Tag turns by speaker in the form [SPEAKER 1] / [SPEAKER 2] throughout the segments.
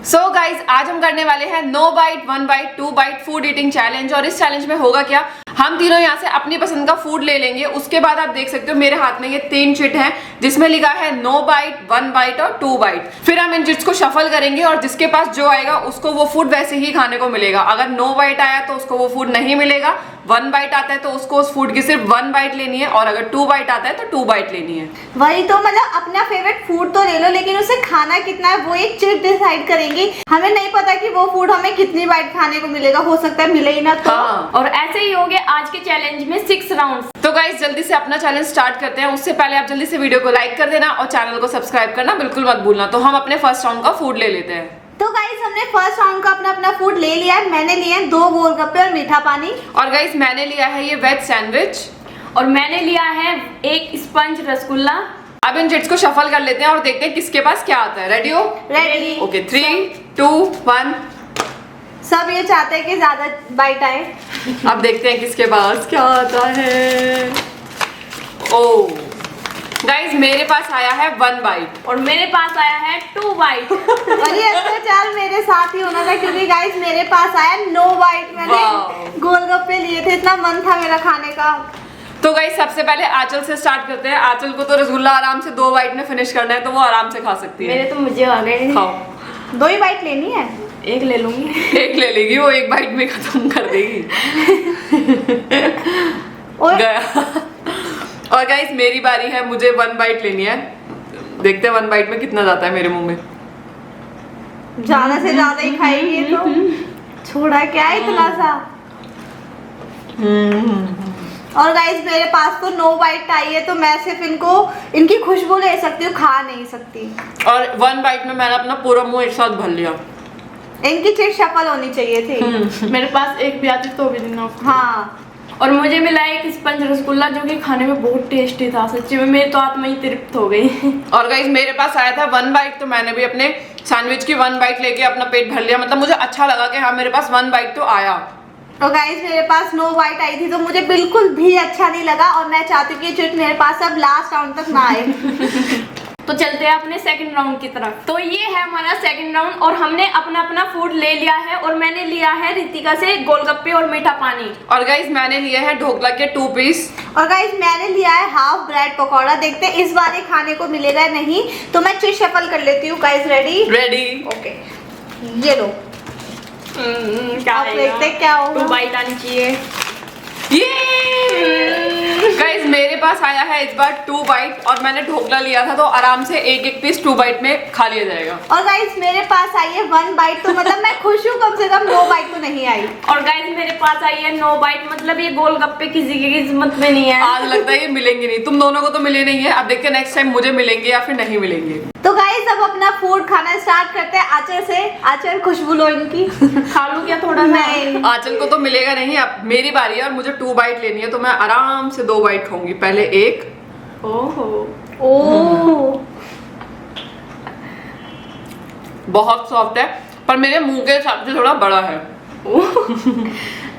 [SPEAKER 1] So guys आज हम करने वाले हैं no bite 1 bite 2 bite food eating challenge. और इस चैलेंज में होगा क्या, हम तीनों यहाँ से अपनी पसंद का फूड ले लेंगे। उसके बाद आप देख सकते हो मेरे हाथ में ये 3 चिट हैं जिसमें लिखा है नो बाइट 1 बाइट और 2 बाइट। फिर हम इन चिट्स को शफल करेंगे और जिसके पास जो आएगा उसको वो फूड वैसे ही खाने को मिलेगा। अगर नो बाइट आया तो उसको वो फूड नहीं मिलेगा, 1 बाइट आता है तो उसको उस फूड की सिर्फ 1 बाइट लेनी है, और अगर 2 बाइट आता है तो 2 बाइट लेनी है।
[SPEAKER 2] वही तो, मतलब अपना फेवरेट फूड तो ले लो, लेकिन उसे खाना कितना है वो एक चिट डिसाइड करेंगी। हमें नहीं पता कि वो फूड हमें कितनी बाइट खाने को मिलेगा, हो सकता है मिले ही ना। तो
[SPEAKER 3] और ऐसे ही हो गए आज के चैलेंज में 6 राउंड्स।
[SPEAKER 1] तो गाइस जल्दी से अपना चैलेंज स्टार्ट करते हैं। उससे पहले आप जल्दी से वीडियो को लाइक कर देना और चैनल को सब्सक्राइब करना बिल्कुल मत भूलना। तो हम अपने फर्स्ट राउंड का फूड ले लेते हैं।
[SPEAKER 2] तो गाइस हमने फर्स्ट राउंड का अपना फूड ले लिया है। मैंने लिए हैं 2 गोलगप्पे और मीठा पानी।
[SPEAKER 1] और गाइस मैंने लिया है ये वेज सैंडविच
[SPEAKER 3] और मैंने लिया है एक स्पंज रसगुल्ला।
[SPEAKER 1] अब इन चिट्स को शफल कर लेते हैं और देखते हैं किसके पास क्या आता है। रेडी हो?
[SPEAKER 2] रेडी।
[SPEAKER 1] ओके 3 2 1।
[SPEAKER 2] सब ये चाहते हैं कि ज्यादा बाइट आए।
[SPEAKER 1] अब देखते हैं किसके पास क्या आता है। ओ गाइस मेरे पास आया है 1 बाइट
[SPEAKER 3] और मेरे पास आया है 2 बाइट।
[SPEAKER 2] और ये अत्याचार मेरे साथ ही होना था क्योंकि गाइस मेरे पास आया 9 बाइट। मैंने गोलगप्पे लिए थे, इतना मन था मेरा खाने का।
[SPEAKER 1] तो गाइस सबसे पहले आंचल से स्टार्ट करते हैं। आंचल को तो रसगुल्ला आराम से 2 बाइट में फिनिश करना है, तो वो आराम से खा सकती है।
[SPEAKER 3] मेरे तो मुझे आ गए।
[SPEAKER 1] खाओ।
[SPEAKER 2] 2 ही बाइट लेनी है,
[SPEAKER 3] एक ले लूंगी।
[SPEAKER 1] एक ले लेगी वो, 1 बाइट में खत्म कर देगी।
[SPEAKER 2] और
[SPEAKER 1] गया। और गाइस मेरी बारी है, मुझे 1 बाइट लेनी है। देखते हैं 1 बाइट में कितना जाता है मेरे मुंह में।
[SPEAKER 2] ज्यादा से ज्यादा ही खाएगी तो छोड़ा क्या है इतना सा। और गाइस मेरे पास तो 9 बाइट आई है, तो मैं सिर्फ इनकी खुशबू ले सकती हूँ, खा नहीं सकती।
[SPEAKER 1] और 1 बाइट में मैंने अपना पूरा मुंह एक साथ भर लिया।
[SPEAKER 2] इनकी चिट शफल होनी चाहिए थी।
[SPEAKER 3] मेरे पास एक भी आती तो भी देना।
[SPEAKER 2] हाँ।
[SPEAKER 3] और मुझे मिला एक स्पंज रसगुल्ला जो कि खाने में बहुत टेस्टी था। सच्ची में मेरी तो आत्मा ही तृप्त हो गई।
[SPEAKER 1] और गाइस मेरे पास आया था 1 बाइट, तो मैंने भी अपने सैंडविच की 1 बाइट लेके अपना पेट भर लिया। मतलब मुझे अच्छा लगा कि हाँ मेरे पास 1 बाइट तो आया।
[SPEAKER 2] और गाइस मेरे पास 9 बाइट आई थी, तो मुझे बिल्कुल भी अच्छा नहीं लगा। और मैं चाहती हूँ कि चिट मेरे पास अब लास्ट राउंड तक ना आए।
[SPEAKER 3] तो चलते हैं अपने सेकंड राउंड की तरफ। तो ये है हमारा सेकंड राउंड और हमने अपना फूड ले लिया है। और मैंने लिया है रितिका से गोलगप्पे और मीठा पानी।
[SPEAKER 1] और गाइस मैंने लिए हैं ढोकला के 2 पीस।
[SPEAKER 2] और गाइस मैंने लिया है हाफ ब्रेड पकौड़ा। देखते हैं इस बार ये खाने को मिलेगा नहीं। तो मैं चिट शफल कर लेती हूँ। Guys ready?
[SPEAKER 1] रेडी।
[SPEAKER 2] ओके, ये लो।
[SPEAKER 3] क्या
[SPEAKER 2] आप देखते हैं क्या होगा।
[SPEAKER 3] 2 बाइट आनी चाहिए।
[SPEAKER 1] गाइस मेरे पास आया है इस बार 2 बाइट, और मैंने ढोकला लिया था तो आराम से एक पीस 2 बाइट में खा लिया जाएगा।
[SPEAKER 2] और गाइस मेरे पास आई है 1 बाइट, तो मतलब मैं खुश हूँ, कम से कम 2 बाइट तो नहीं आई।
[SPEAKER 3] और गाइस मेरे पास आई है 9 बाइट। मतलब ये गोलगप्पे किसी की किस्मत में नहीं है।
[SPEAKER 1] आज लगता है ये मिलेंगे नहीं। तुम दोनों को तो मिले नहीं है। अब देखते हैं नेक्स्ट टाइम मुझे मिलेंगे या फिर नहीं मिलेंगे।
[SPEAKER 2] तो गाइस अब अपना फूड खाना स्टार्ट करते हैं। आचर से, आचर खुशबू लो इनकी।
[SPEAKER 3] खा लूं क्या थोड़ा?
[SPEAKER 2] नहीं,
[SPEAKER 1] आंचल को तो मिलेगा नहीं। अब मेरी बारी है और मुझे 2 बाइट लेनी है, तो मैं आराम से 2 बाइट खाऊंगी। पहले 1।
[SPEAKER 3] ओहो,
[SPEAKER 2] ओह
[SPEAKER 1] बहुत सॉफ्ट है पर मेरे मुंह के हिसाब से थोड़ा बड़ा है।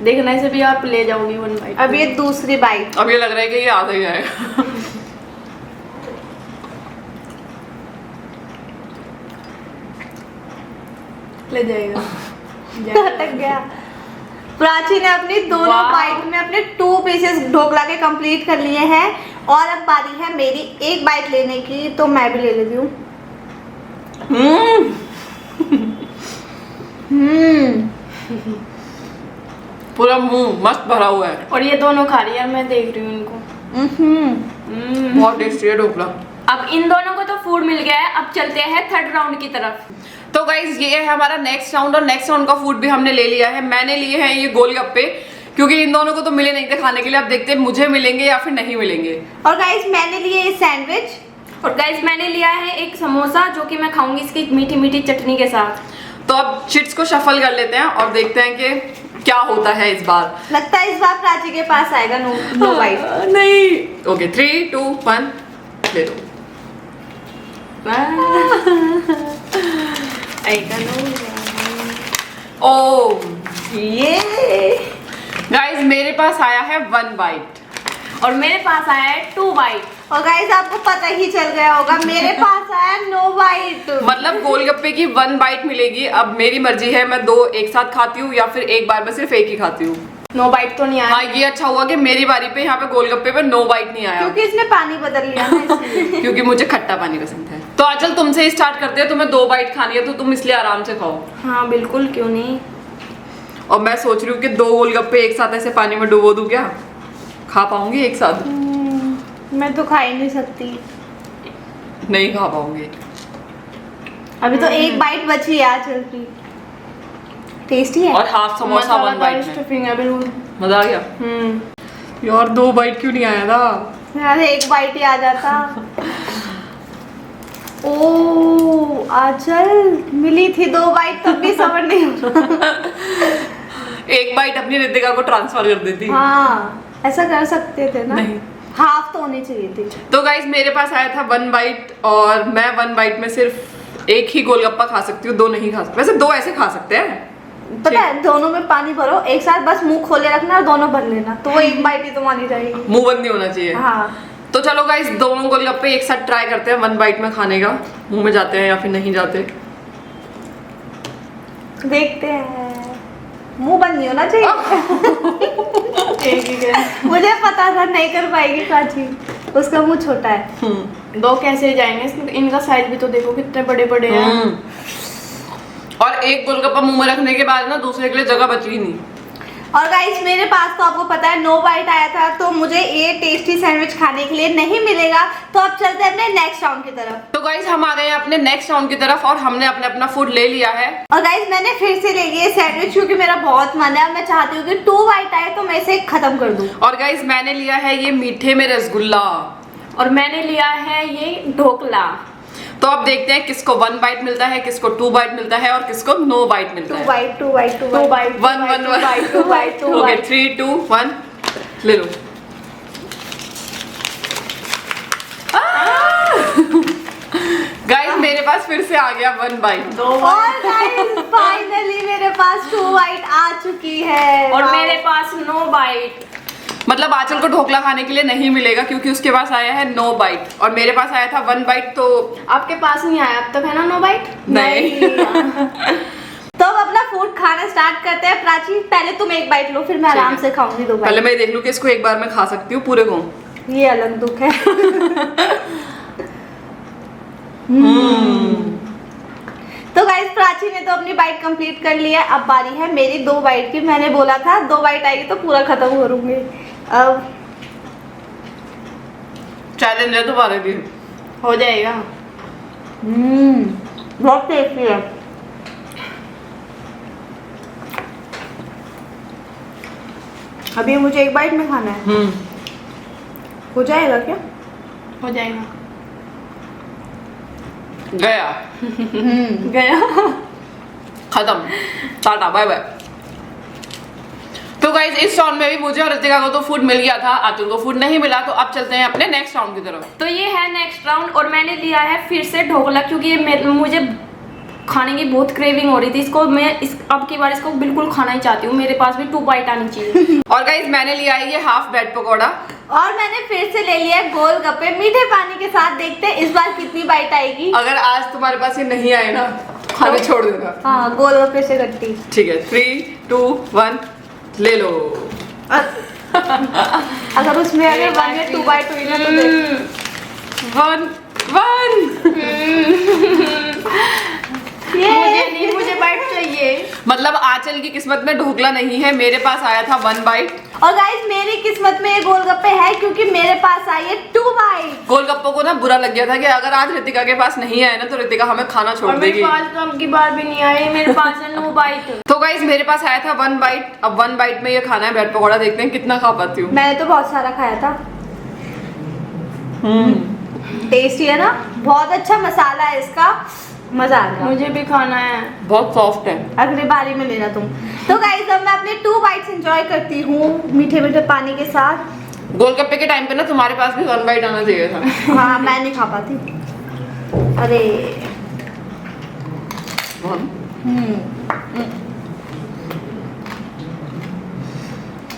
[SPEAKER 3] देखने से भी आप ले जाओगी 1 बाइट।
[SPEAKER 2] अब ये दूसरी बाइट।
[SPEAKER 1] अब ये लग रहा है कि ये आधा ही आएगा।
[SPEAKER 3] ले जाएगा।
[SPEAKER 2] अटक गया। प्राची ने अपनी दोनों
[SPEAKER 3] वाह।
[SPEAKER 2] बाइट में अपने 2 पीसेस ढोकला के कंप्लीट कर लिए हैं। और अब बारी है मेरी 1 बाइट लेने की, तो मैं भी ले लेती हूँ।
[SPEAKER 1] पूरा मुंह मस्त भरा हुआ है।
[SPEAKER 3] और ये दोनों खा रही है, मैं देख रही हूँ इनको।
[SPEAKER 1] बहुत टेस्टी है ढोकला।
[SPEAKER 3] अब इन दोनों को तो फूड मिल गया है। अब चलते हैं थर्ड राउंड की तरफ।
[SPEAKER 1] तो गाइज ये है हमारा नेक्स्ट राउंड, और नेक्स्ट राउंड का फूड भी हमने ले लिया है। मैंने लिए हैं ये गोलगप्पे, क्योंकि इन दोनों को तो मिले नहीं थे खाने के लिए। अब देखते हैं मुझे मिलेंगे या फिर नहीं मिलेंगे।
[SPEAKER 2] और गाइस मैंने लिए ये सैंडविच।
[SPEAKER 3] और गाइस मैंने लिया है एक समोसा जो कि मैं खाऊंगी इसकी मीठी मीठी चटनी के साथ।
[SPEAKER 1] तो अब चिट्स को शफल कर लेते हैं और देखते हैं कि क्या होता है इस बार।
[SPEAKER 2] लगता है इस बार प्राची के पास आएगा 9 बाइट।
[SPEAKER 1] नहीं। ओके 3 2 1 ले लो। ओ
[SPEAKER 2] ये
[SPEAKER 1] गाइस मेरे पास आया है 1 बाइट।
[SPEAKER 3] और मेरे पास आया है 2 बाइट।
[SPEAKER 2] और गाइस आपको पता ही चल गया होगा मेरे पास आया नो बाइट।
[SPEAKER 1] मतलब गोलगप्पे की 1 बाइट मिलेगी। अब मेरी मर्जी है, मैं 2 एक साथ खाती हूँ या फिर एक बार में सिर्फ एक ही खाती हूँ।
[SPEAKER 3] नो बाइट तो नहीं आया।
[SPEAKER 1] हाँ, ये अच्छा हुआ कि मेरी बारी पे यहाँ पे गोलगप्पे पे नो बाइट नहीं आया,
[SPEAKER 2] क्योंकि इसने पानी बदल लिया ना इसलिए।
[SPEAKER 1] क्योंकि मुझे खट्टा पानी पसंद है। तो आंचल तुमसे ही स्टार्ट करते हैं, तुम्हें 2 बाइट खानी है तो तुम इसलिए आराम से खाओ।
[SPEAKER 3] हाँ बिल्कुल, क्यों नहीं।
[SPEAKER 1] और मैं सोच रही हूँ कि 2 गोलगप्पे एक साथ ऐसे पानी में डुबो दूं, क्या खा पाऊंगी एक साथ?
[SPEAKER 2] मैं तो खा ही नहीं सकती,
[SPEAKER 1] नहीं खा पाऊंगी।
[SPEAKER 2] अभी तो एक बाइट बची है आंचल की। टेस्टी है
[SPEAKER 1] और हाफ समोसा 1 बाइट में।
[SPEAKER 3] स्टफिंग है बिल्कुल।
[SPEAKER 1] मजा आ गया यार। 2 बाइट क्यों नहीं आया था
[SPEAKER 2] यार, एक बाइट ही आ जाता। ओ आंचल मिली थी 2 बाइट तब भी सबर नहीं हो रहा।
[SPEAKER 1] 1 बाइट अपनी रितिका को ट्रांसफर कर देती।
[SPEAKER 2] हाँ ऐसा कर सकते थे ना।
[SPEAKER 1] नहीं।
[SPEAKER 2] हाफ तो होनी चाहिए थी।
[SPEAKER 1] तो गाइज मेरे पास आया था 1 बाइट और मैं 1 बाइट में सिर्फ एक ही गोलगप्पा खा सकती हूँ, 2 नहीं खा सकती। वैसे 2 ऐसे खा सकते हैं।
[SPEAKER 2] पता है, दोनों में पानी भरो एक साथ, बस मुंह खोले रखना और दोनों भर लेना, तो वो एक बाइट ही तो मानी जाएगी।
[SPEAKER 1] मुंह बंद नहीं होना चाहिए।
[SPEAKER 2] हाँ
[SPEAKER 1] तो चलो गाइस, दोनों गोलगप्पे एक साथ ट्राई करते हैं 1 बाइट में खाने का। मुंह में जाते हैं या फिर नहीं जाते,
[SPEAKER 2] देखते हैं। मुंह बंद नहीं होना चाहिए। मुझे पता था नहीं कर पाएगी प्राची, उसका मुंह छोटा है।
[SPEAKER 3] 2 कैसे जाएंगे, इनका साइज भी तो देखो कितने बड़े बड़े हैं।
[SPEAKER 1] और एक गोलगप्पा मुंह में रखने के बाद ना दूसरे के लिए जगह बची ही नहीं।
[SPEAKER 2] और गाइस मेरे पास तो आपको पता है नो बाइट आया था, तो मुझे ये टेस्टी सैंडविच खाने के लिए नहीं मिलेगा। तो अब चलते हैं अपने नेक्स्ट राउंड की तरफ।
[SPEAKER 1] तो गाइस हम आ गए हैं अपने नेक्स्ट राउंड की तरफ और हमने अपना फूड ले लिया है।
[SPEAKER 2] और गाइस मैंने फिर से ले लिया सैंडविच, क्योंकि मेरा बहुत मन है। मैं चाहती हूँ कि 2 बाइट आए तो मैं इसे खत्म कर दूं।
[SPEAKER 1] और गाइस मैंने लिया है ये मीठे में रसगुल्ला,
[SPEAKER 3] और मैंने लिया है ये ढोकला।
[SPEAKER 1] तो अब देखते हैं किसको 1 बाइट मिलता है, किसको 2 बाइट मिलता है और किसको नो बाइट मिलता है।
[SPEAKER 2] 2 bite 2 bite 2
[SPEAKER 3] 2
[SPEAKER 2] bite
[SPEAKER 3] bite 2 bite 2
[SPEAKER 1] okay
[SPEAKER 3] bite
[SPEAKER 1] 3 2 1 ले लो। गाइस मेरे पास फिर से आ गया 1 बाइट।
[SPEAKER 3] 2
[SPEAKER 2] और गाइस फाइनली मेरे पास 2 बाइट आ चुकी है।
[SPEAKER 3] और मेरे पास नो बाइट।
[SPEAKER 1] मतलब आंचल को ढोकला खाने के लिए नहीं मिलेगा क्योंकि उसके पास आया है नो बाइट और मेरे पास आया था 1 बाइट। तो
[SPEAKER 3] आपके पास नहीं आया अब तक है ना नो बाइट?
[SPEAKER 1] नहीं।
[SPEAKER 2] तो अब अपना फूड खाना स्टार्ट करते हैं। प्राची पहले तुम 1 बाइट लो, फिर मैं आराम से खाऊंगी 2
[SPEAKER 1] पहले
[SPEAKER 2] बाइट।
[SPEAKER 1] मैं देख लूं कि इसको एक बार में खा सकती हूँ पूरे को।
[SPEAKER 2] ये अलग दुख है। तो गाइस प्राची ने तो अपनी बाइट कंप्लीट कर लिया, अब बारी है मेरी 2 बाइट की। मैंने बोला था 2 बाइट आएगी तो पूरा खत्म करूंगी। अब
[SPEAKER 1] चैलेंज है तुम्हारे लिए।
[SPEAKER 3] हो जाएगा।
[SPEAKER 2] बहुत टेस्टी है। अभी मुझे 1 बाइट में खाना है। हो जाएगा क्या?
[SPEAKER 3] हो जाएगा।
[SPEAKER 1] गया
[SPEAKER 3] गया।
[SPEAKER 1] खत्म, टाटा बाय बाय। तो गाइज इस राउंड में भी मुझे और रितिका को तो फूड मिल गया था, आतुल को फूड नहीं मिला। तो अब चलते हैं अपने नेक्स्ट राउंड की तरफ।
[SPEAKER 3] तो ये है नेक्स्ट राउंड और मैंने लिया है फिर से ढोकला, क्योंकि ये मुझे खाने की बहुत क्रेविंग हो रही थी। इसको मैं अब की बार इसको बिल्कुल खाना ही चाहती हूँ। मेरे पास भी 2 बाइट आनी चाहिए।
[SPEAKER 1] और गाइज मैंने लिया है ये हाफ ब्रेड पकौड़ा
[SPEAKER 2] और मैंने फिर से ले लिया गोलगप्पे मीठे पानी के साथ। देखते हैं इस बार कितनी बाइट आएगी।
[SPEAKER 1] अगर आज तुम्हारे पास ये नहीं आए ना तो खाने छोड़ देना।
[SPEAKER 2] हाँ गोलगप्पे से गट्टी।
[SPEAKER 1] ठीक है 3 2 1 ले लो।
[SPEAKER 2] अगर उसमें अगर 1 या 2 बाइट हुई ना तो देख।
[SPEAKER 1] 1
[SPEAKER 3] मुझे बाइट चाहिए।
[SPEAKER 1] मतलब आंचल की किस्मत में ढोकला नहीं है, मेरे पास आया था 1 बाइट।
[SPEAKER 2] और गाइस मेरी किस्मत में ये गोलगप्पे है, क्योंकि मेरे पास आई है 2 बाइट।
[SPEAKER 1] गोलगप्पों को ना बुरा लग गया था कि अगर आज रितिका के पास नहीं आए ना तो रितिका हमें खाना छोड़
[SPEAKER 3] और मेरे
[SPEAKER 1] देगी।
[SPEAKER 3] पास तो अब की बार भी नहीं आई। मेरे पास है नो बाइट।
[SPEAKER 1] तो गाइस मेरे पास आया था 1 बाइट। अब 1 बाइट में ये खाना है ब्रेड पकौड़ा, देखते हैं कितना खा पाती हूँ।
[SPEAKER 2] मैंने तो बहुत सारा खाया था। टेस्टी है ना, बहुत अच्छा मसाला है इसका, मजा आ गया।
[SPEAKER 3] मुझे भी खाना है।
[SPEAKER 1] बहुत सॉफ्ट है।
[SPEAKER 2] अगली बारी में लेना तुम। तो गाइस अब मैं अपने 2 बाइट्स एंजॉय करती हूँ मीठे मीठे पानी के साथ।
[SPEAKER 1] गोलगप्पे के टाइम पे ना तुम्हारे पास भी 1 बाइट आना चाहिए था।
[SPEAKER 2] हाँ मैं नहीं खा पाती। अरे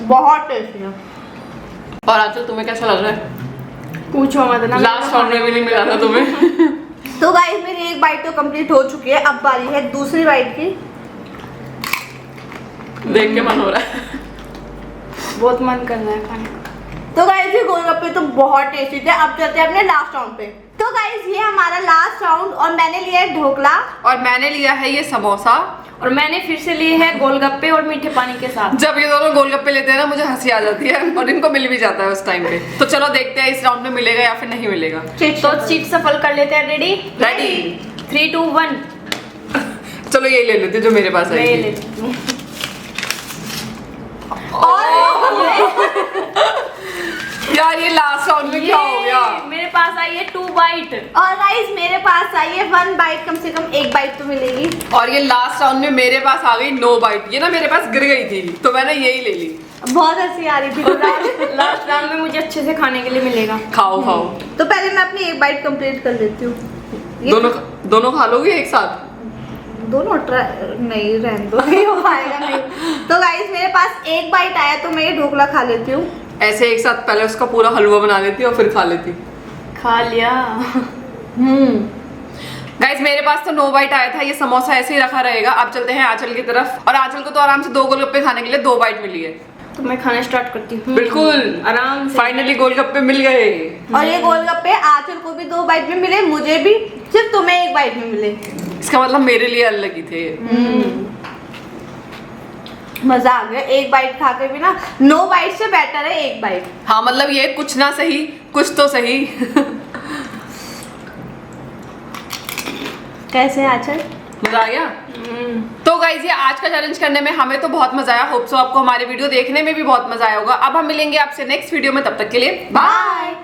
[SPEAKER 2] बहुत टेस्टी है।
[SPEAKER 1] और आंचल तुम्हें कैसा लग रहा है?
[SPEAKER 3] पूछो मत ना,
[SPEAKER 1] लास्ट राउंड में भी नहीं मिला था तुम्हें।
[SPEAKER 2] तो गाइस मेरी एक बाइट तो कंप्लीट हो चुकी है, अब बारी है दूसरी बाइट की।
[SPEAKER 1] देख के मन हो रहा है।
[SPEAKER 3] बहुत मन कर रहा है खाने का।
[SPEAKER 2] तो गाइस ये गोलगप्पे तो बहुत टेस्टी थे। अब चलते हैं अपने लास्ट राउंड पे। तो गाइस ये हमारा लास्ट राउंड और मैंने लिया है ढोकला
[SPEAKER 1] और मैंने लिया है ये समोसा
[SPEAKER 3] और मैंने फिर से लिए हैं गोलगप्पे और मीठे पानी के साथ।
[SPEAKER 1] जब ये दोनों गोलगप्पे लेते हैं ना मुझे हंसी आ जाती है और इनको मिल भी जाता है उस टाइम पे। तो चलो देखते हैं इस राउंड में मिलेगा या फिर नहीं मिलेगा।
[SPEAKER 3] तो सीट सफल कर लेते हैं। रेडी
[SPEAKER 1] रेडी
[SPEAKER 3] 3 2 1
[SPEAKER 1] चलो यही ले लेते हैं जो मेरे पास
[SPEAKER 3] ले
[SPEAKER 1] है।
[SPEAKER 3] लेती हूँ।
[SPEAKER 1] यार ये लास्ट राउंड में क्या हो गया?
[SPEAKER 3] मेरे पास आई है 2 बाइट
[SPEAKER 2] और गाइस मेरे पास आई है 1 बाइट, कम से कम एक बाइट तो मिलेगी।
[SPEAKER 1] और ये लास्ट राउंड में मेरे पास आ गई 9 बाइट। ये ना मेरे पास गिर गई थी तो मैंने यही ले ली।
[SPEAKER 2] बहुत हंसी आ रही थी।
[SPEAKER 3] लास्ट राउंड में मुझे अच्छे से खाने के लिए मिलेगा।
[SPEAKER 1] खाओ खाओ।
[SPEAKER 2] तो पहले मैं अपनी एक बाइट कंप्लीट कर लेती हूँ।
[SPEAKER 1] दोनों खा लोगे एक साथ?
[SPEAKER 2] दोनों नहीं, रहने दो, नहीं हो पाएगा नहीं। तो गाइस मेरे पास एक बाइट आया तो मैं ये ढोकला खा लेती हूँ।
[SPEAKER 1] ऐसे एक साथ पहले उसका पूरा हलवा बना लेती और फिर खा लेती।
[SPEAKER 3] खा लिया।
[SPEAKER 1] गाइस मेरे पास तो 9 बाइट आया था। ये समोसा ऐसे ही रखा रहेगा। अब चलते हैं आंचल की तरफ और आंचल को तो आराम से 2 गोलगप्पे खाने के लिए 2 बाइट मिली है।
[SPEAKER 3] तो मैं खाना स्टार्ट करती हूँ।
[SPEAKER 1] बिल्कुल
[SPEAKER 3] आराम से।
[SPEAKER 1] फाइनली गोलगप्पे मिल गए।
[SPEAKER 2] और ये गोलगप्पे आंचल को भी 2 बाइट में मिले, मुझे भी सिर्फ तुम्हें 1 बाइट में मिले।
[SPEAKER 1] इसका मतलब मेरे लिए अलग ही थे।
[SPEAKER 2] मजा आ गया। एक बाइट खा के भी ना 9 बाइट से बेटर है 1 बाइट।
[SPEAKER 1] हाँ मतलब ये कुछ ना सही कुछ तो सही।
[SPEAKER 2] कैसे आंचल?
[SPEAKER 1] मजा आ गया। तो गाइज ये आज का चैलेंज करने में हमें तो बहुत मजा आया। होप सो आपको हमारी वीडियो देखने में भी बहुत मजा आया होगा। अब हम मिलेंगे आपसे नेक्स्ट वीडियो में, तब तक के लिए बाय।